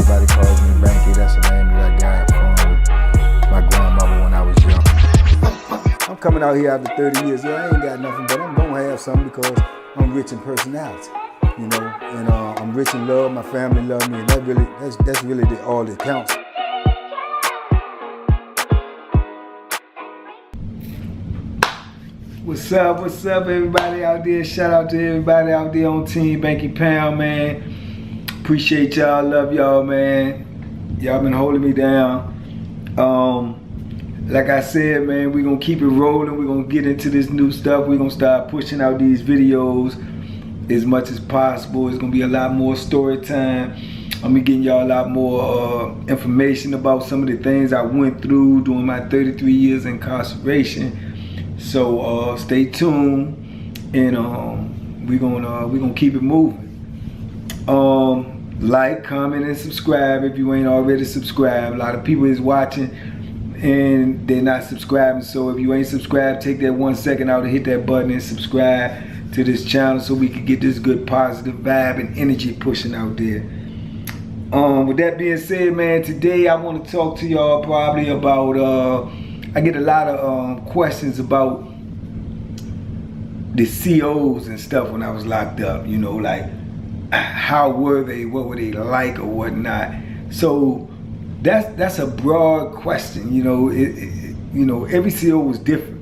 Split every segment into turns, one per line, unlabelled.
Everybody calls me Banky. That's the name that I got from my grandmother when I was young. I'm coming out here after 30 years. Yeah, I ain't got nothing, but I'm gonna have something because I'm rich in personality, you know, and I'm rich in love. My family love me, and that's really all that counts. What's up, everybody out there? Shout out to everybody out there on Team Banky Pound, man. Appreciate y'all, love y'all, man. Y'all been holding me down. Like I said, man, we're gonna keep it rolling. We're gonna get into this new stuff. We're gonna start pushing out these videos as much as possible. It's gonna be a lot more story time. I'm gonna be getting y'all a lot more information about some of the things I went through during my 33 years incarceration. So stay tuned, and we're gonna keep it moving. Like, comment, and subscribe if you ain't already subscribed. A lot of people is watching and they're not subscribing. So if you ain't subscribed, take that 1 second out to hit that button and subscribe to this channel so we can get this good positive vibe and energy pushing out there. With that being said, man, today I want to talk to y'all probably about I get a lot of questions about the COs and stuff when I was locked up, you know, like how were they, what were they like or whatnot. So that's a broad question, you know. You know, every CO was different.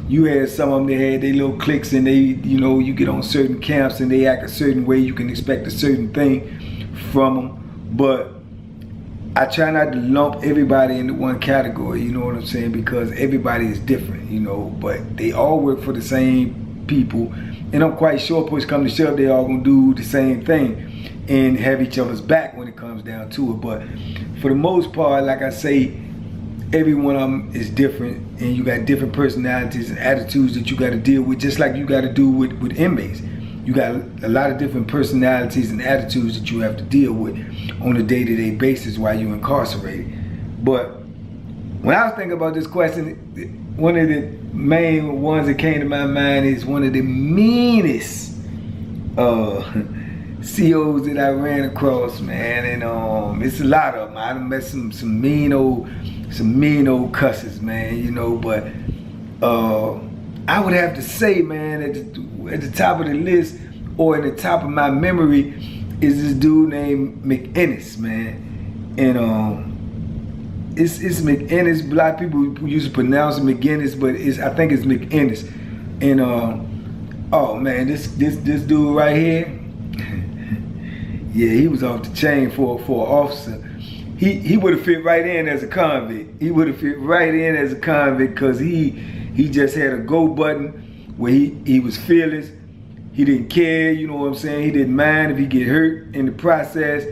You had some of them that had their little cliques, and they, you know, you get on certain camps and they act a certain way, you can expect a certain thing from them. But I try not to lump everybody into one category, you know what I'm saying, because everybody is different, you know, but they all work for the same people, and I'm quite sure push come to shove, they all gonna do the same thing and have each other's back when it comes down to it. But for the most part, like I say, every one of them is different, and you got different personalities and attitudes that you got to deal with, just like you got to do with inmates. You got a lot of different personalities and attitudes that you have to deal with on a day-to-day basis while you're incarcerated. But when I was thinking about this question, one of the main ones that came to my mind is one of the meanest COs that I ran across, man. And it's a lot of them. I done met some mean old cusses, man, you know. But I would have to say, man, at the top of the list, or at the top of my memory, is this dude named McInnes, man. And it's McInnes. A lot of people used to pronounce it McGinnis, but I think it's McInnes. And oh man, this dude right here, yeah, he was off the chain for an officer. He would have fit right in as a convict. He would have fit right in as a convict, because he just had a go button where he was fearless. He didn't care, you know what I'm saying? He didn't mind if he get hurt in the process,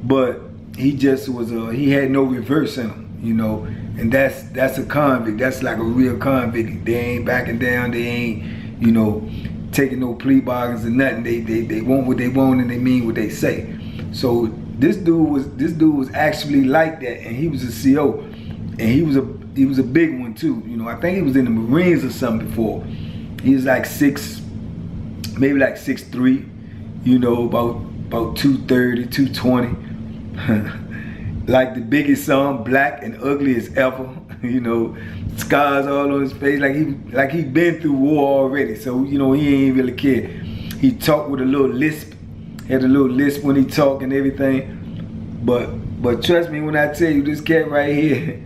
but he just was he had no reverse in him, you know. And that's a convict. That's like a real convict. They ain't backing down. They ain't, you know, taking no plea bargains or nothing. They want what they want and they mean what they say. So this dude was actually like that, and he was a CO, and he was a big one too. You know, I think he was in the Marines or something before. He was like maybe like 6'3", you know, about 230, 220. Like the biggest son, black and ugly as ever, you know, scars all on his face, like he been through war already. So, you know, he ain't really care. He talked with a little lisp, had a little lisp when he talked and everything. But trust me when I tell you, this cat right here,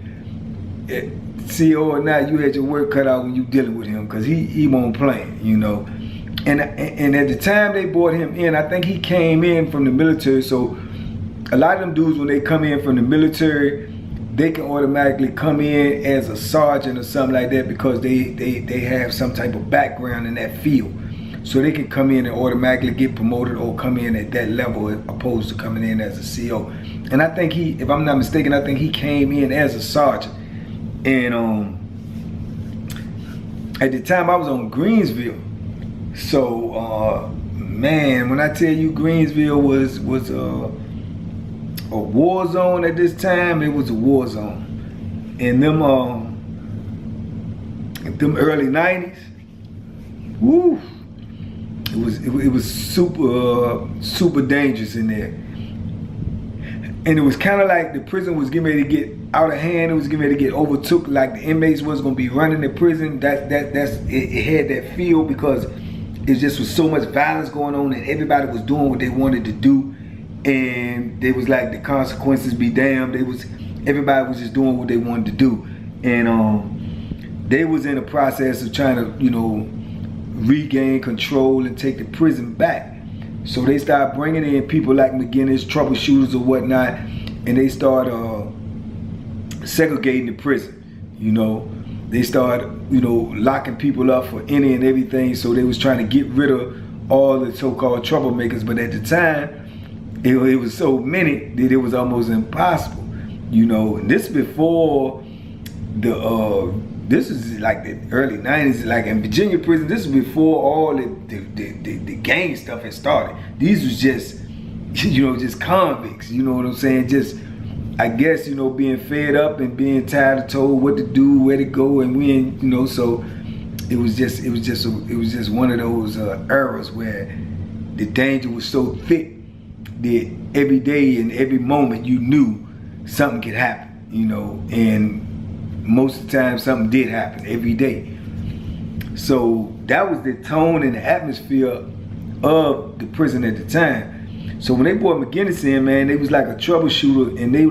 CO or not, you had your work cut out when you dealing with him, because he won't play, you know. And at the time they brought him in, I think he came in from the military. So a lot of them dudes, when they come in from the military, they can automatically come in as a sergeant or something like that, because they have some type of background in that field. So they can come in and automatically get promoted or come in at that level, opposed to coming in as a CO. And I think if I'm not mistaken, I think he came in as a sergeant. And at the time I was on Greensville. So man, when I tell you Greensville was a war zone at this time, it was a war zone. In them early 90s, woo, it was super dangerous in there. And it was kind of like the prison was getting ready to get out of hand. It was getting ready to get overtook. Like the inmates was going to be running the prison. It had that feel because it just was so much violence going on, and everybody was doing what they wanted to do. And they was like, the consequences be damned. Everybody was just doing what they wanted to do. And they was in the process of trying to, you know, regain control and take the prison back. So they started bringing in people like McGinnis, troubleshooters or whatnot, and they started segregating the prison. You know, they started, you know, locking people up for any and everything. So they was trying to get rid of all the so-called troublemakers. But at the time, it was so many that it was almost impossible. You know, and this before this is like the early 90s, like in Virginia prison. This is before all the gang stuff had started. These was just, you know, just convicts, you know what I'm saying? Just, I guess, you know, being fed up and being tired of told what to do, where to go, and we ain't, you know, so it was just one of those eras where the danger was so thick that every day and every moment you knew something could happen, you know, and most of the time something did happen every day. So that was the tone and the atmosphere of the prison at the time. So when they brought McGinnis in, man, they was like a troubleshooter, and they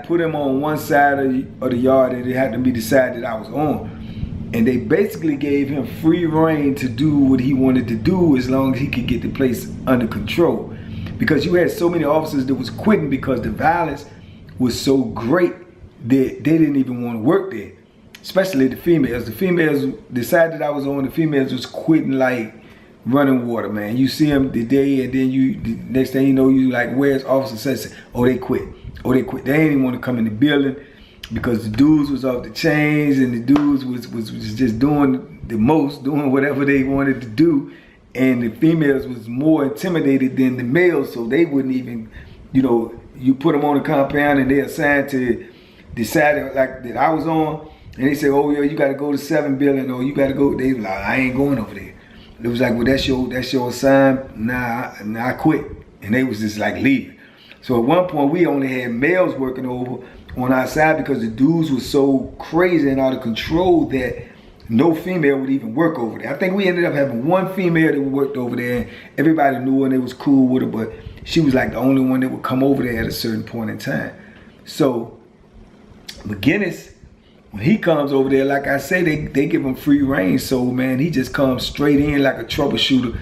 put him on one side of the yard, and it had to be the side that I was on. And they basically gave him free reign to do what he wanted to do as long as he could get the place under control. Because you had so many officers that was quitting because the violence was so great that they didn't even want to work there, especially the females. The females, the side that I was on, the females was quitting like running water, man. You see them today, and then the next thing you know, you like, where's officer says, oh, they quit. Oh, they quit. They ain't even want to come in the building because the dudes was off the chains, and the dudes was just doing the most, doing whatever they wanted to do. And the females was more intimidated than the males, so they wouldn't even, you know, you put them on the compound and they're assigned to the side like that I was on, and they say, oh yeah, you gotta go to 7 building, or you gotta go. They was like, I ain't going over there. It was like, well, that's your assignment. Nah, I quit. And they was just like leaving. So at one point we only had males working over on our side because the dudes was so crazy and out of control that no female would even work over there. I think we ended up having one female that worked over there, and everybody knew her and they was cool with her, but she was like the only one that would come over there at a certain point in time. So McGinnis, when he comes over there, like I say, they give him free reign. So man, he just comes straight in like a troubleshooter.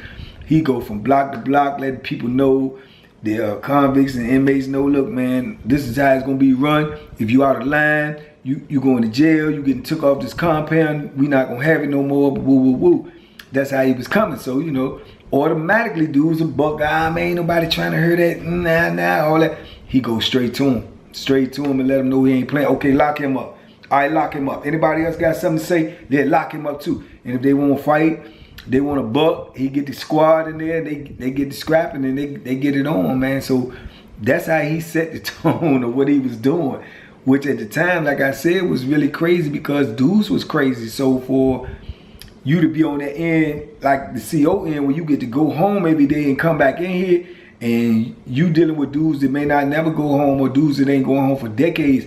He go from block to block, letting people know, the convicts and inmates know, look man, this is how it's gonna be run. If you out of line, you going to jail, you getting took off this compound, we not gonna have it no more, woo woo woo. That's how he was coming. So, you know, automatically dudes a buck, man, ain't nobody trying to hear that, nah, all that. He goes straight to him and let him know he ain't playing. Okay, lock him up. All right, lock him up. Anybody else got something to say? Yeah, lock him up too. And if they want to fight, they want to buck, he get the squad in there, they get the scrapping, and they get it on, man. So that's how he set the tone of what he was doing, which at the time, like I said, was really crazy because dudes was crazy. So for you to be on that end, like the CO end, where you get to go home every day and come back in here, and you dealing with dudes that may not never go home, or dudes that ain't going home for decades,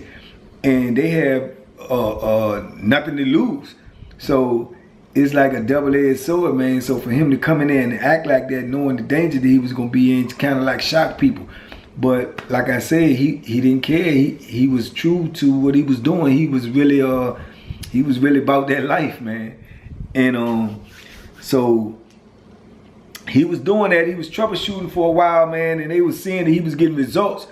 and they have nothing to lose. So it's like a double-edged sword, man. So for him to come in there and act like that, knowing the danger that he was gonna be in, kind of like shock people. But like I said, he didn't care. He was true to what he was doing. He was really about that life, man. And so he was doing that. He was troubleshooting for a while, man, and they was seeing that he was getting results.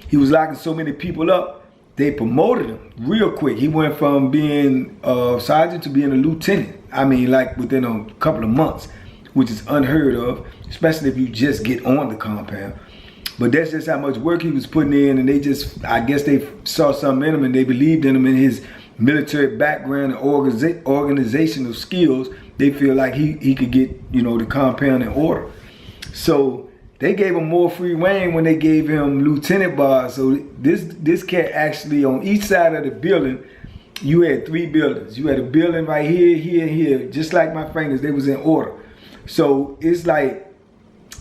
He was locking so many people up. They promoted him real quick. He went from being a sergeant to being a lieutenant. I mean, like within a couple of months, which is unheard of, especially if you just get on the compound. But that's just how much work he was putting in, and they just, I guess they saw something in him, and they believed in him, in his military background and organizational skills. They feel like he could get, you know, the compound in order. So they gave him more free reign when they gave him lieutenant bars. So this cat actually, on each side of the building, you had 3 buildings. You had a building right here, here, and here, just like my fingers. They was in order. So it's like,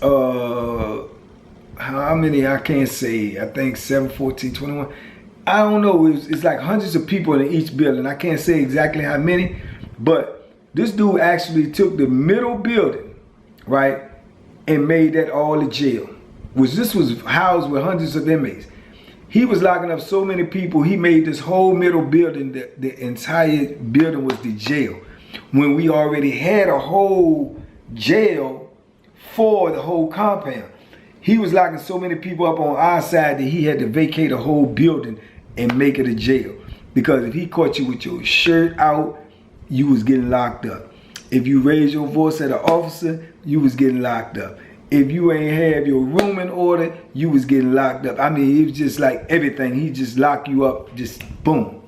how how many, I can't say, I think 7, 14, 21. I don't know, it's like hundreds of people in each building. I can't say exactly how many, but this dude actually took the middle building, right, and made that all a jail. This was housed with hundreds of inmates. He was locking up so many people, he made this whole middle building, the entire building was the jail. When we already had a whole jail for the whole compound. He was locking so many people up on our side that he had to vacate a whole building and make it a jail. Because if he caught you with your shirt out, you was getting locked up. If you raised your voice at an officer, you was getting locked up. If you ain't have your room in order, you was getting locked up. I mean, it was just like everything. He just locked you up, just boom.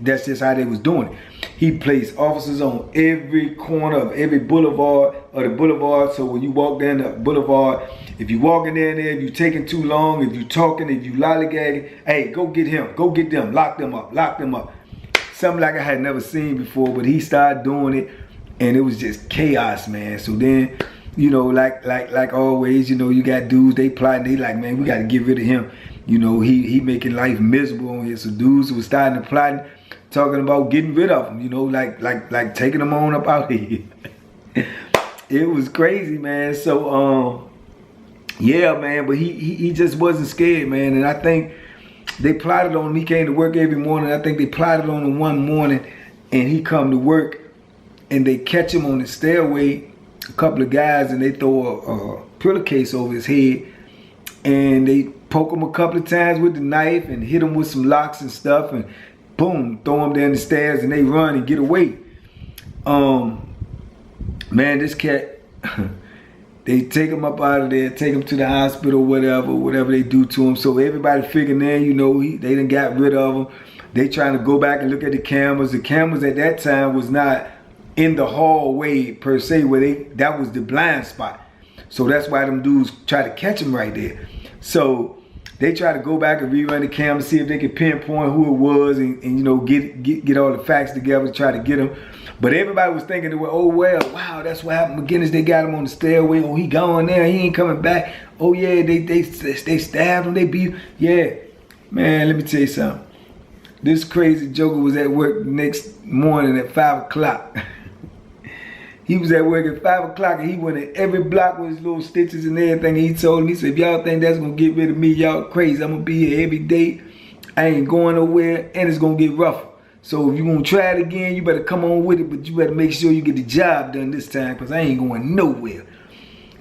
That's just how they was doing it. He placed officers on every corner of every boulevard or the boulevard. So when you walk down the boulevard, if you walking down there, if you taking too long, if you talking, if you lollygagging, hey, go get him, go get them, lock them up, lock them up. Something like I had never seen before, but he started doing it, and it was just chaos, man. So then, you know, like always, you know, you got dudes, they plotting, they like, man, we got to get rid of him. You know, he making life miserable on here. So dudes was starting to plot, talking about getting rid of him, you know, like taking them on up out here. It was crazy, man. So yeah, man, but he just wasn't scared, man. And I think they plotted on him. He came to work every morning. I think they plotted on him one morning, and he come to work, and they catch him on the stairway, a couple of guys, and they throw a pillowcase over his head, and they poke him a couple of times with the knife and hit him with some locks and stuff, and boom, throw him down the stairs, and they run and get away. Man, this cat, they take him up out of there, take him to the hospital, whatever they do to him. So everybody figuring there, you know, they done got rid of him. They trying to go back and look at the cameras. The cameras at that time was not in the hallway per se, where that was the blind spot. So that's why them dudes try to catch him right there. So they try to go back and rerun the camera, see if they can pinpoint who it was, and you know, get all the facts together to try to get him. But everybody was thinking, oh well, wow, that's what happened. McGinnis, they got him on the stairway. Oh, he gone there, he ain't coming back. Oh yeah, they stabbed him, they beat him. Yeah, man, let me tell you something. This crazy joker was at work the next morning at 5 o'clock. He was at work at 5 o'clock, and he went in every block with his little stitches and everything. He told me, he said, if y'all think that's gonna get rid of me, y'all crazy. I'm gonna be here every day. I ain't going nowhere, and it's gonna get rougher. So if you gonna try it again, you better come on with it, but you better make sure you get the job done this time, because I ain't going nowhere.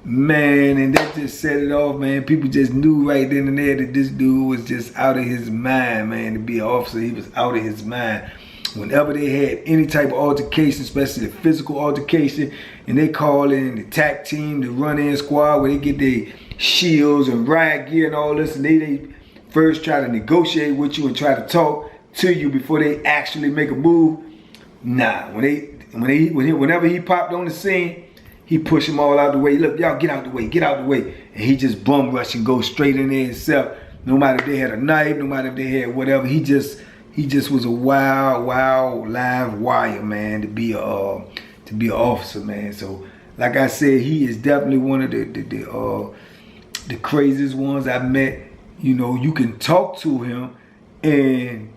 Man, and that just set it off, man. People just knew right then and there that this dude was just out of his mind, man. To be an officer, he was out of his mind. Whenever they had any type of altercation, especially the physical altercation, and they call in the TAC team, the run-in squad, where they get their shields and riot gear and all this, and they first try to negotiate with you and try to talk to you before they actually make a move. Nah, whenever he popped on the scene, he pushed them all out the way. Look, y'all get out the way, get out the way. And he just bum rush and go straight in there himself. No matter if they had a knife, no matter if they had whatever, he just was a wild live wire, man, to be an officer, man. So like I said, he is definitely one of the craziest ones I've met. You know, you can talk to him and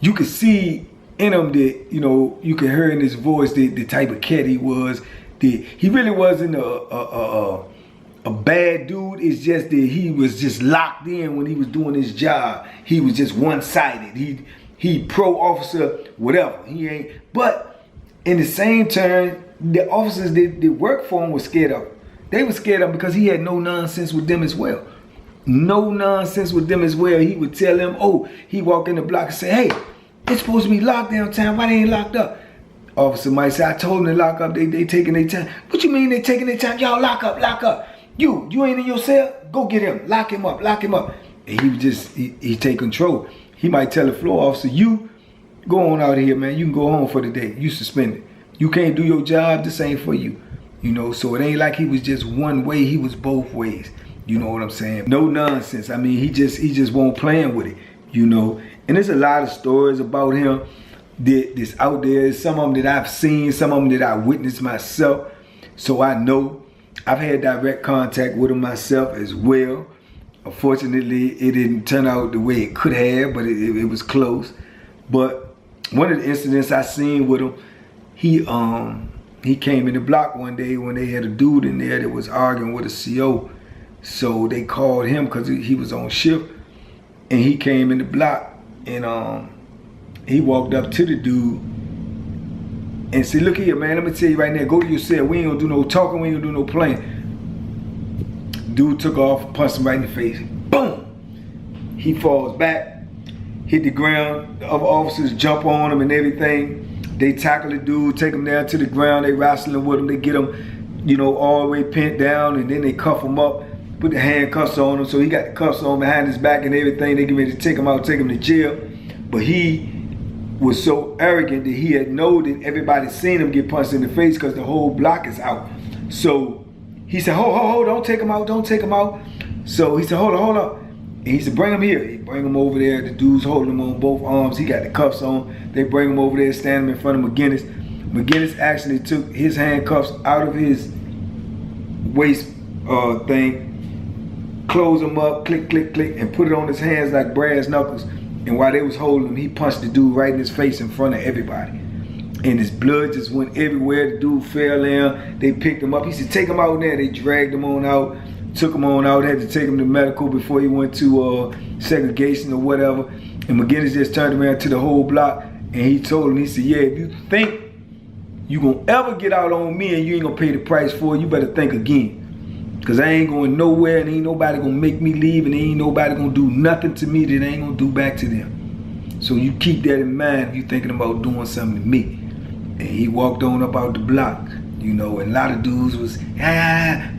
you can see in him that, you know, you can hear in his voice the type of cat he was. He really wasn't a bad dude. It's just that he was just locked in when he was doing his job. He was just one-sided. He pro-officer, whatever. He ain't. But in the same turn, the officers that worked for him were scared of him. They were scared of him because he had no nonsense with them as well. No nonsense with them as well. He would tell them, oh, he walk in the block and say, hey, it's supposed to be lockdown time. Why they ain't locked up? Officer might say, I told them to lock up. They taking their time. What you mean they taking their time? Y'all lock up, lock up. You ain't in your cell? Go get him. Lock him up, lock him up. And he would just, he take control. He might tell the floor officer, you go on out of here, man. You can go home for the day. You suspended. You can't do your job. This ain't for you. You know, so it ain't like he was just one way. He was both ways. You know what I'm saying? No nonsense. I mean, he just won't playing with it, you know. And there's a lot of stories about him that's out there. Some of them that I've seen, some of them that I witnessed myself. So I know, I've had direct contact with him myself as well. Unfortunately, it didn't turn out the way it could have, but it was close. But one of the incidents I seen with him, he came in the block one day when they had a dude in there that was arguing with a CO. So they called him because he was on shift, and he came in the block, and he walked up to the dude and said, "Look here, man, let me tell you right now, go to your cell. We ain't gonna do no talking, we ain't gonna do no playing." Dude took off, punched him right in the face. Boom! He falls back, hit the ground. The other officers jump on him and everything. They tackle the dude, take him down to the ground. They wrestling with him. They get him, you know, all the way pinned down, and then they cuff him up, put the handcuffs on him. So he got the cuffs on behind his back and everything. They get ready to take him out, take him to jail. But he was so arrogant that he had known that everybody seen him get punched in the face because the whole block is out. So he said, hold, don't take him out, don't take him out. So he said, hold up. And he said, bring him here. He bring him over there. The dude's holding him on both arms. He got the cuffs on. They bring him over there, stand him in front of McGinnis. McGinnis actually took his handcuffs out of his waist thing, closed them up, click, click, click, and put it on his hands like brass knuckles. And while they was holding him, he punched the dude right in his face in front of everybody. And his blood just went everywhere. The dude fell down. They picked him up. He said, take him out there. They dragged him on out, took him on out, had to take him to medical before he went to segregation or whatever. And McGinnis just turned around to the whole block, and he told him, he said, yeah, if you think you gonna ever get out on me and you ain't gonna pay the price for it, you better think again. Cause I ain't going nowhere, and ain't nobody gonna make me leave, and ain't nobody gonna do nothing to me that ain't gonna do back to them. So you keep that in mind if you thinking about doing something to me. And he walked on up out the block, you know, and a lot of dudes was,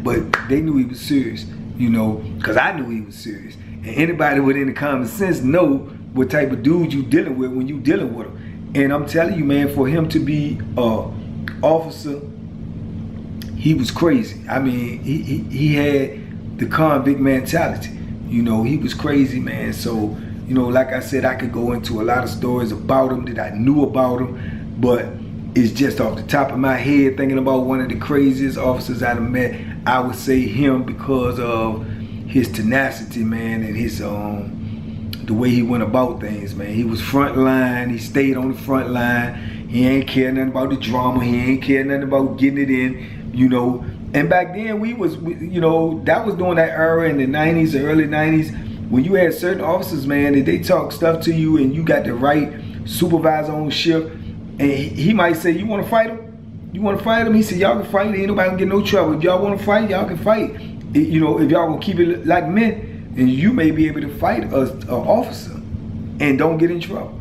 but they knew he was serious, you know, because I knew he was serious. And anybody with any common sense know what type of dude you dealing with when you dealing with him. And I'm telling you, man, for him to be an officer, he was crazy. I mean, he had the convict mentality. You know, he was crazy, man. So, you know, like I said, I could go into a lot of stories about him that I knew about him, but it's just off the top of my head, thinking about one of the craziest officers I've met. I would say him because of his tenacity, man, and his the way he went about things, man. He was front line. He stayed on the front line. He ain't care nothing about the drama. He ain't care nothing about getting it in, you know. And back then, you know, that was during that era in the 90s, the early 90s, when you had certain officers, man, that they talk stuff to you and you got the right supervisor on shift. And he might say, you want to fight him? You want to fight him? He said, y'all can fight. Ain't nobody gonna get no trouble. If y'all want to fight, y'all can fight. You know, if y'all gonna keep it like men, then you may be able to fight an officer and don't get in trouble.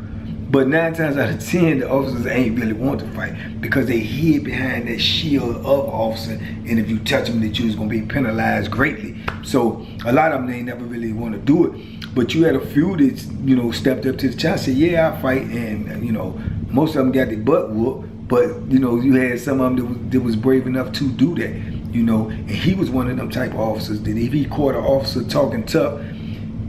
But 9 times out of 10, the officers ain't really want to fight because they hid behind that shield of officer. And if you touch them, that you're gonna be penalized greatly. So a lot of them, they never really want to do it. But you had a few that, you know, stepped up to the challenge, said, yeah, I'll fight. And, you know, most of them got their butt whooped. But, you know, you had some of them that was brave enough to do that, you know. And he was one of them type of officers that if he caught an officer talking tough,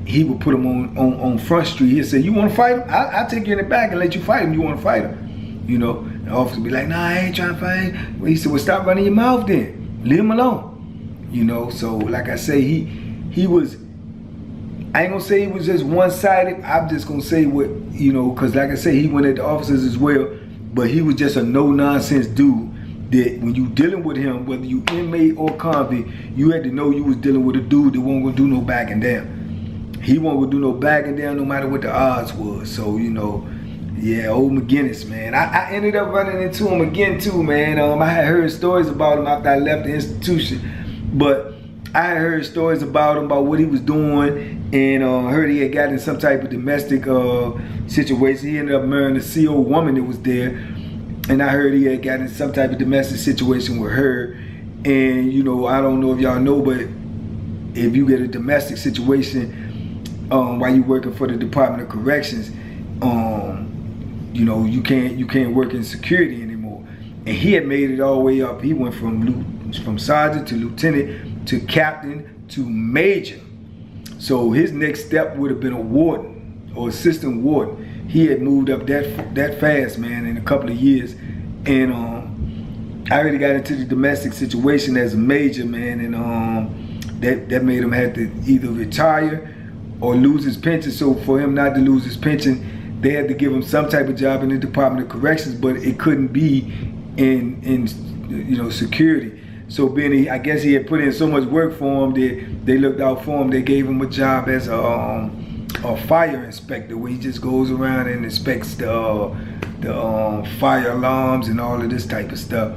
he would put him on Front Street. He'd say, you want to fight him? I'll take you in the back and let you fight him. You want to fight him? You know, and the officer would be like, nah, I ain't trying to fight him. Well, he said, well, stop running your mouth then. Leave him alone. You know, so like I say, he was, I ain't gonna say he was just one-sided. I'm just gonna say what, you know, because like I say, he went at the officers as well, but he was just a no-nonsense dude that when you dealing with him, whether you inmate or convict, you had to know you was dealing with a dude that wasn't gonna do no backing down. He wasn't gonna do no backing down no matter what the odds was. So, you know, yeah, old McGinnis, man. I ended up running into him again too, man. I had heard stories about him after I left the institution, but I had heard stories about him, about what he was doing, and heard he had gotten in some type of domestic situation. He ended up marrying a CO woman that was there, and I heard he had gotten in some type of domestic situation with her. And, you know, I don't know if y'all know, but if you get a domestic situation while you're working for the Department of Corrections, you know, you can't work in security anymore. And he had made it all the way up. He went from sergeant to lieutenant to captain to major. So his next step would have been a warden or assistant warden. He had moved up that fast, man, in a couple of years. And I already got into the domestic situation as a major, man, and that made him have to either retire or lose his pension. So for him not to lose his pension, they had to give him some type of job in the Department of Corrections, but it couldn't be in you know, security. So being, I guess he had put in so much work for him, they looked out for him. They gave him a job as a fire inspector, where he just goes around and inspects the fire alarms and all of this type of stuff.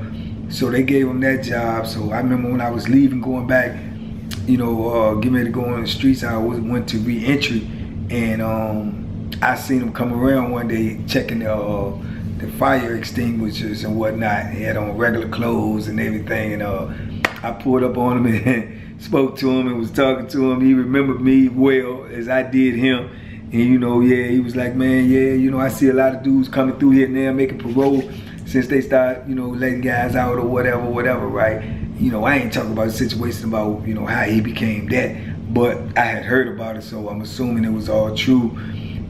So they gave him that job. So I remember when I was leaving, going back, you know, getting ready to go on the streets, I went to re-entry, and I seen him come around one day checking the fire extinguishers and whatnot. He had on regular clothes and everything, and I pulled up on him and spoke to him and was talking to him. He remembered me well as I did him, and you know, yeah, he was like, man, yeah, you know, I see a lot of dudes coming through here now making parole since they start, you know, letting guys out or whatever, right? You know, I ain't talking about the situation about, you know, how he became that, but I had heard about it, so I'm assuming it was all true,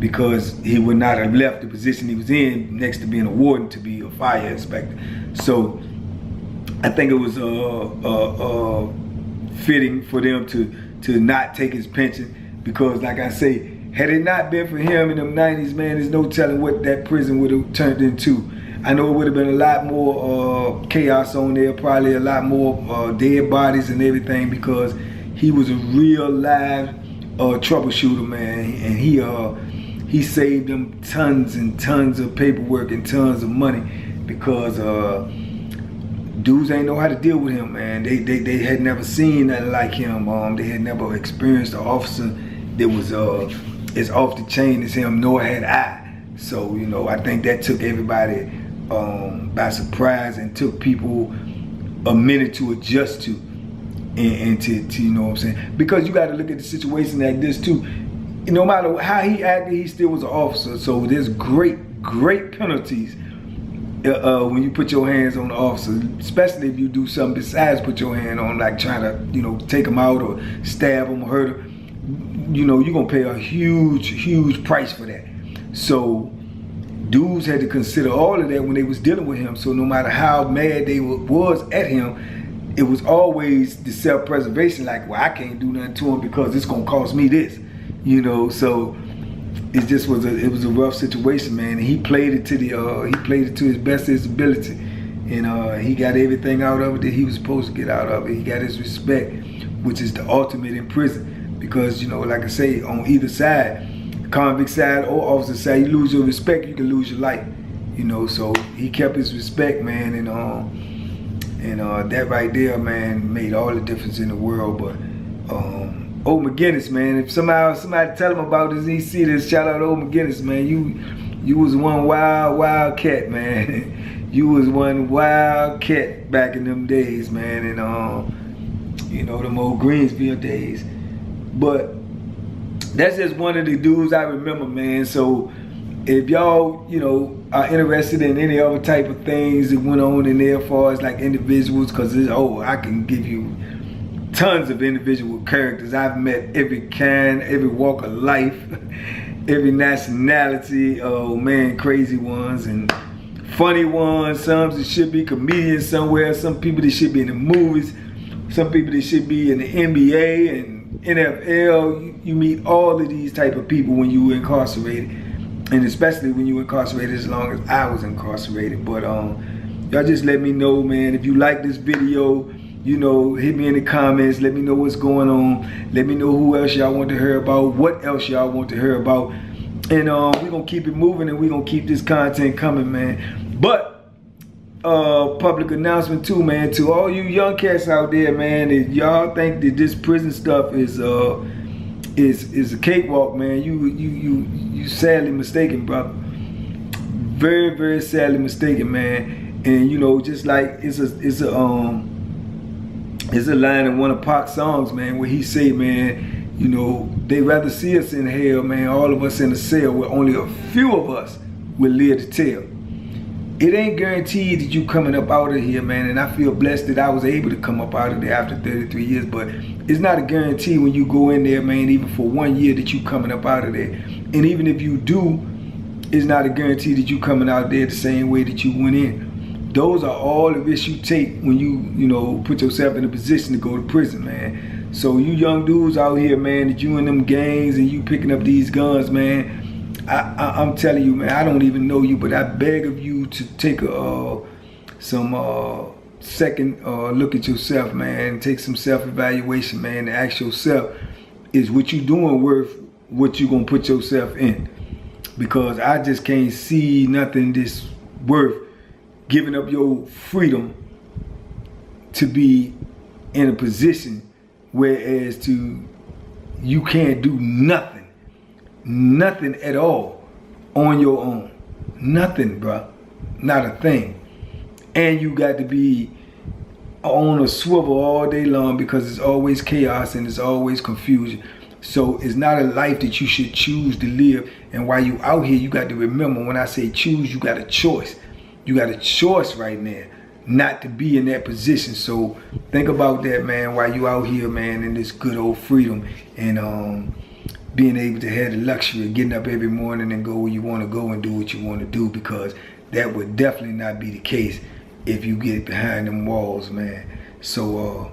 because he would not have left the position he was in next to being a warden to be a fire inspector. So I think it was fitting for them to not take his pension, because like I say, had it not been for him in the 90s, man, there's no telling what that prison would have turned into. I know it would have been a lot more chaos on there, probably a lot more dead bodies and everything, because he was a real live troubleshooter, man, and he saved them tons and tons of paperwork and tons of money, because dudes ain't know how to deal with him, man. They had never seen nothing like him. They had never experienced an officer that was as off the chain as him, nor had I. So, you know, I think that took everybody by surprise and took people a minute to adjust to, and to you know what I'm saying? Because you got to look at the situation like this too. No matter how he acted, he still was an officer. So there's great penalties when you put your hands on the officer, especially if you do something besides put your hand on, like trying to, you know, take him out or stab him or hurt him. You know, you're gonna pay a huge price for that. So dudes had to consider all of that when they was dealing with him. So no matter how mad they was at him, it was always the self-preservation, like, well, I can't do nothing to him because it's gonna cost me this. You know, so it just was a rough situation, man. And he played it to his best of his ability, and he got everything out of it that he was supposed to get out of it. He got his respect, which is the ultimate in prison, because, you know, like I say, on either side, convict side or officer side, you lose your respect, you can lose your life. You know, so he kept his respect, man, and that right there, man, made all the difference in the world. But Old McGinnis, man, if somebody tell him about this, he see this, shout out to Old McGinnis, man. You was one wild cat, man. You was one wild cat back in them days, man, and you know, them old Greensville days. But that's just one of the dudes I remember, man. So if y'all, you know, are interested in any other type of things that went on in there as far as like individuals, because I can give you tons of individual characters. I've met every kind, every walk of life, every nationality. Oh man, crazy ones and funny ones. Some that should be comedians somewhere. Some people that should be in the movies. Some people that should be in the NBA and NFL. You meet all of these type of people when you were incarcerated, and especially when you were incarcerated as long as I was incarcerated. But y'all just let me know, man, if you like this video. You know, hit me in the comments. Let me know what's going on. Let me know who else y'all want to hear about, what else y'all want to hear about. And we're going to keep it moving, and we're going to keep this content coming, man. But public announcement too, man, to all you young cats out there, man, if y'all think that this prison stuff is a cakewalk, man, you sadly mistaken, brother. Very sadly mistaken, man. And you know, just like it's a line in one of Pac's songs, man, where he say, man, you know, they rather see us in hell, man, all of us in a cell, where only a few of us will live to tell. It ain't guaranteed that you coming up out of here, man, and I feel blessed that I was able to come up out of there after 33 years, but it's not a guarantee when you go in there, man, even for 1 year, that you coming up out of there. And even if you do, it's not a guarantee that you coming out there the same way that you went in. those are all the risks you take when you put yourself in a position to go to prison, man. So you young dudes out here, man, that you in them gangs and you picking up these guns, man, I'm telling you, man, I don't even know you, but I beg of you to take some second look at yourself, man. Take some self-evaluation, man, and ask yourself, is what you doing worth what you gonna put yourself in? Because I just can't see nothing this worth giving up your freedom to be in a position whereas you can't do nothing at all on your own. Nothing, bro. Not a thing. And you got to be on a swivel all day long because it's always chaos and it's always confusion. So it's not a life that you should choose to live. And while you out here, you got to remember, when I say choose, you got a choice. You got a choice right now not to be in that position. So think about that, man, while you out here, man, in this good old freedom and being able to have the luxury of getting up every morning and go where you want to go and do what you want to do, because that would definitely not be the case if you get behind them walls, man. So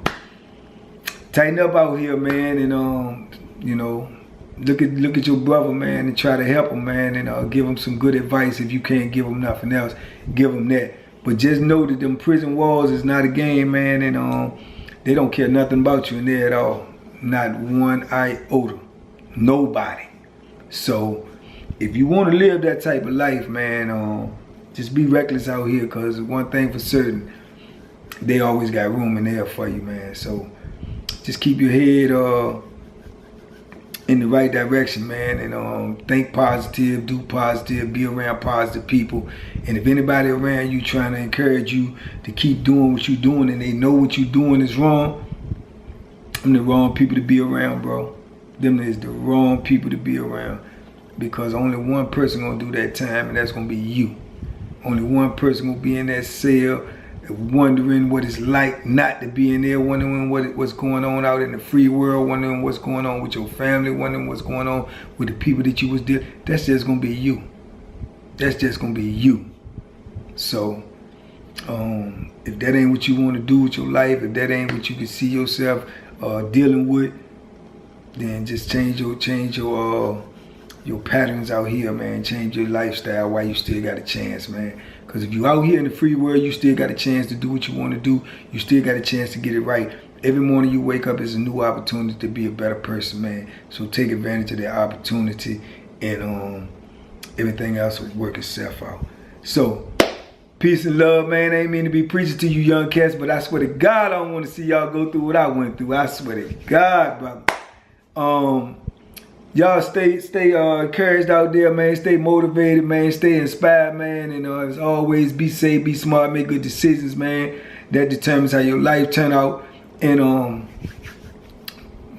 tighten up out here, man, and look at your brother, man, and try to help him, man, and give him some good advice. If you can't give him nothing else, give him that. But just know that them prison walls is not a game, man, and they don't care nothing about you in there at all. Not one iota. Nobody. So if you want to live that type of life, man, just be reckless out here, because one thing for certain, they always got room in there for you, man. So just keep your head in the right direction, man, and think positive, do positive, be around positive people. And if anybody around you trying to encourage you to keep doing what you're doing and they know what you're doing is wrong, them the wrong people to be around, bro. Them is the wrong people to be around, because only one person gonna do that time, and that's gonna be you. Only one person gonna be in that cell wondering what it's like not to be in there, wondering what's going on out in the free world, wondering what's going on with your family, wondering what's going on with the people that you was dealing. That's just gonna be you. That's just gonna be you. So if that ain't what you want to do with your life, if that ain't what you can see yourself dealing with, then just change your patterns out here, man. Change your lifestyle while you still got a chance, man. Because if you out here in the free world, you still got a chance to do what you want to do. You still got a chance to get it right. Every morning you wake up is a new opportunity to be a better person, man. So take advantage of that opportunity, and everything else will work itself out. So peace and love, man. I ain't mean to be preaching to you young cats, but I swear to God, I don't want to see y'all go through what I went through. I swear to God, brother. Y'all stay encouraged out there, man. Stay motivated, man. Stay inspired, man. And as always, be safe, be smart, make good decisions, man. That determines how your life turn out. And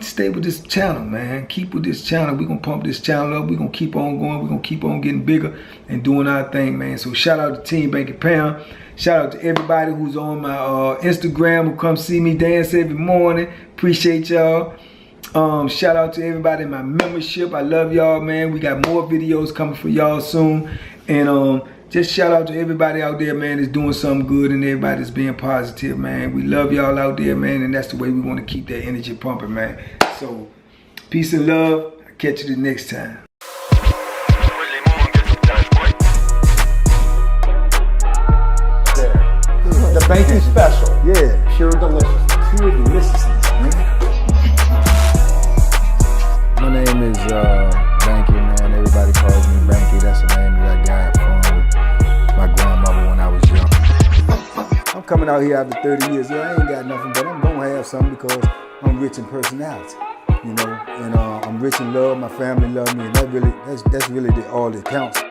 stay with this channel, man. Keep with this channel. We're gonna pump this channel up. We're gonna keep on going. We're gonna keep on getting bigger and doing our thing, man. So shout out to Team Banky Pound. Shout out to everybody who's on my Instagram, who come see me dance every morning. Appreciate y'all. Shout out to everybody in my membership. I love y'all, man. We got more videos coming for y'all soon. And just shout out to everybody out there, man, that's doing something good, and everybody that's being positive, man. We love y'all out there, man, and that's the way we want to keep that energy pumping, man. So peace and love. I'll catch you the next time.
The Banky special.
Yeah.
Pure delicious. Pure deliciousness, man.
My name is Banky, man. Everybody calls me Banky. That's the name that I got from my grandmother when I was young. I'm coming out here after 30 years. Yeah, I ain't got nothing, but I'm gonna have something because I'm rich in personality, you know. And I'm rich in love. My family love me, and that's really all that counts.